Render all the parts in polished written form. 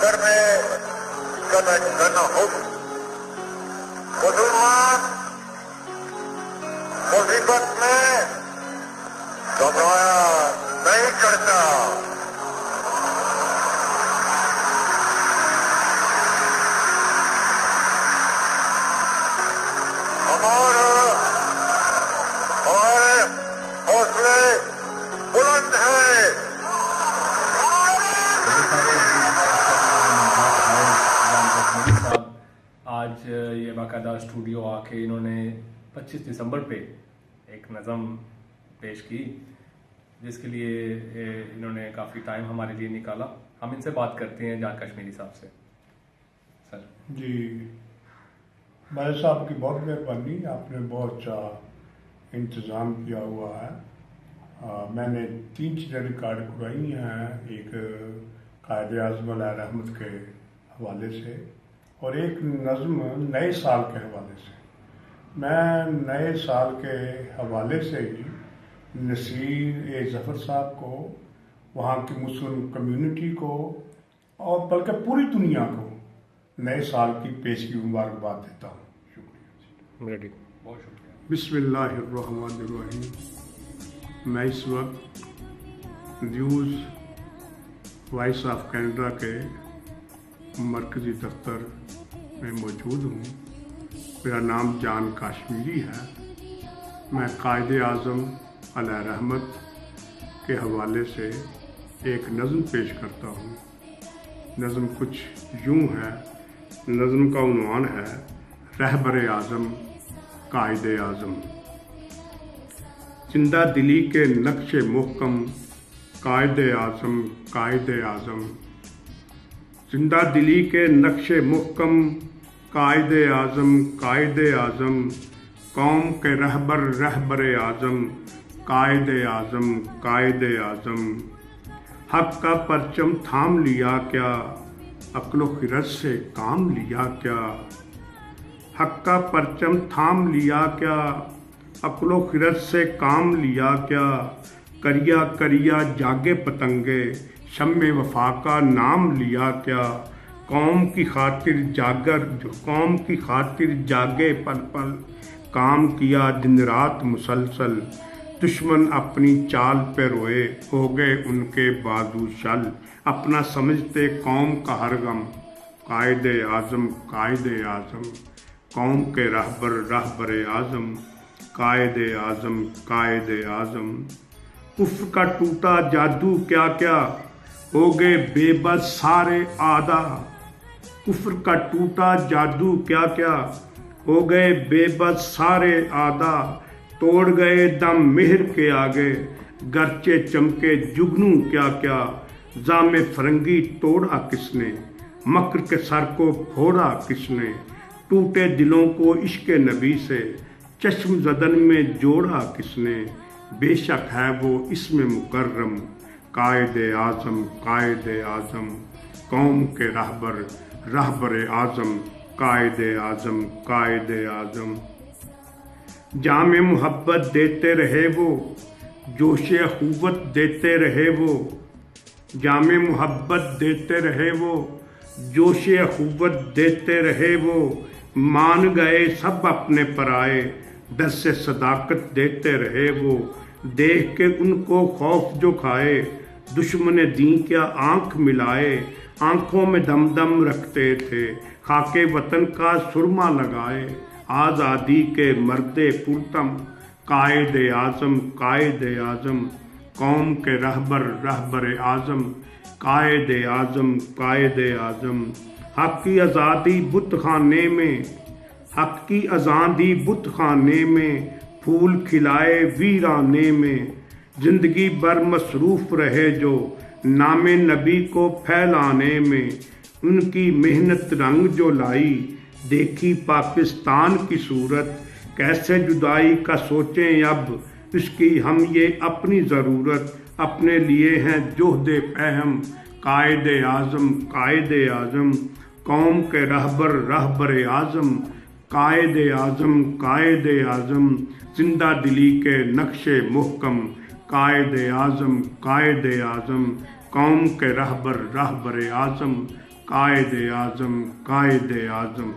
करने कन हो मुसलमान मुसीबत में घबराया नहीं करता। हमारे हौसले बुलंद हैं। आज ये बाकायदा स्टूडियो आके इन्होंने 25 दिसंबर पे एक नज़म पेश की, जिसके लिए इन्होंने काफ़ी टाइम हमारे लिए निकाला। हम इनसे बात करते हैं जान कश्मीरी साहब से। सर जी, भाई साहब की बहुत मेहरबानी, आपने बहुत अच्छा इंतज़ाम किया हुआ है। मैंने 3 चीज़ें रिकॉर्ड करवाई हैं, एक कायद-ए-आज़म रहमत के हवाले से और एक नज़्म नए साल के हवाले से। मैं नए साल के हवाले से ही नसीर ज़फ़र साहब को, वहाँ की मुस्लिम कम्युनिटी को और बल्कि पूरी दुनिया को नए साल की पेशगी मुबारकबाद देता हूँ। शुक्रिया, बहुत शुक्रिया। बिस्मिल्लाहिर्रहमानिर्रहीम। मैं इस वक्त न्यूज़ वॉइस ऑफ कनाडा के मरकज़ी दफ्तर में मौजूद हूँ। मेरा नाम जान कश्मीरी है। मैं कायद-ए-आज़म अलैहि रहमत के हवाले से एक नज़्म पेश करता हूँ। नज़्म कुछ यूँ है, नज़्म का उन्वान है रहबर-ए-आज़म कायद-ए-आज़म। जिंदा दिली के नक्शे मुहकम कायद-ए-आज़म कायद-ए-आज़म। जिंदा दिली के नक्शे मुहकम कायद-ए-आज़म कायद-ए-आज़म। कौम के रहबर-ए-आज़म कायद-ए-आज़म कायद-ए-आज़म। हक का परचम थाम लिया क्या, अक्ल व खिरत से काम लिया क्या। हक का परचम थाम लिया क्या, अक्ल व खिरत से काम लिया क्या। करिया करिया जागे पतंगे, शम्मे वफा का नाम लिया क्या। कौम की खातिर जागे पल पल, काम किया दिन रात मुसलसल। दुश्मन अपनी चाल पे रोए, हो गए उनके बाजू शल। अपना समझते कौम का हर गम कायद-ए-आज़म कायद-ए-आज़म। कौम के रहबर-ए-आज़म कायद-ए-आज़म कायद-ए-आज़म। कुफ्र का टूटा जादू क्या क्या, हो गए बेबस सारे आदा। कुफ्र का टूटा जादू क्या क्या, हो गए बेबस सारे आदा। तोड़ गए दम मिहर के आगे, गर्चे चमके जुगनू क्या क्या। जामे फरंगी तोड़ा किसने, मक्र के सर को फोड़ा किसने। टूटे दिलों को इश्क़ नबी से, चश्म जदन में जोड़ा किसने। बेशक है वो इसमें मुकर्रम कायद-ए-आज़म कायद-ए-आज़म। कौम के रहबर-ए-आज़म कायद-ए-आज़म कायद-ए-आज़म। जामे मोहब्बत देते रहे वो, जोशे अख़ुवत देते रहे वो। जामे मोहब्बत देते रहे वो, जोशे अख़ुवत देते रहे वो। मान गए सब अपने पराए, डर से सदाकत देते रहे वो। देख के उनको खौफ जो खाए, दुश्मन दीन क्या आंख मिलाए। आंखों में दम दम रखते थे, खाके वतन का सुरमा लगाए। आज़ादी के मर्दे पुरतम कायद-ए-आज़म कायद-ए-आज़म। कौम के रहबर-ए-आज़म कायद-ए-आज़म कायद-ए-आज़म। हक की आज़ादी बुत खाने में, हक की आज़ादी बुत खाने में। फूल खिलाए वीराने में, जिंदगी भर मसरूफ़ रहे जो नामे नबी को फैलाने में। उनकी मेहनत रंग जो लाई, देखी पाकिस्तान की सूरत। कैसे जुदाई का सोचें अब, इसकी हम ये अपनी ज़रूरत। अपने लिए हैं जोहदे पहम कायद-ए-आज़म कायद-ए-आज़म। कौम के रहबर-ए-आज़म कायद-ए-आज़म कायद-ए-आज़म। जिंदा दिली के नक्शे मुहकम कायद-ए-आज़म कायद-ए-आज़म। कौम के रहबर-ए-आज़म कायदे आजम कायदे आजम।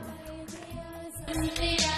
तेरा